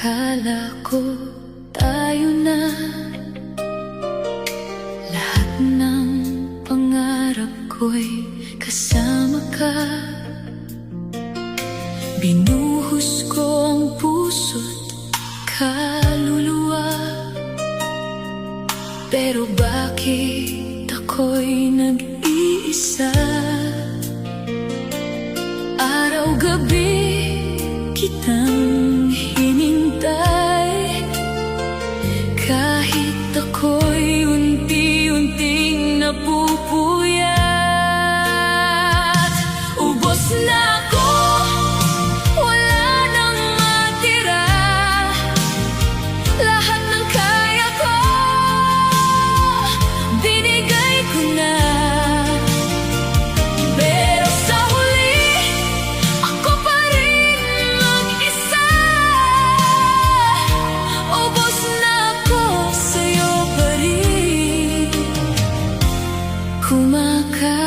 Akala ko tayo na, lahat ng pangarap ko'y kasama ka. Binuhos ko ang puso't kaluluwa, pero bakit ako'y nag-iisa? Araw-gabi kitang hinintay, kahit ako'y unti-unting napupuyat. Ubos na ako, wala nang matira, lahat ng kaya ko binigay ko na. Pero sa huli, ako pa rin mag-isa. Ubos na ako, sa'yo pa rin kumakapit.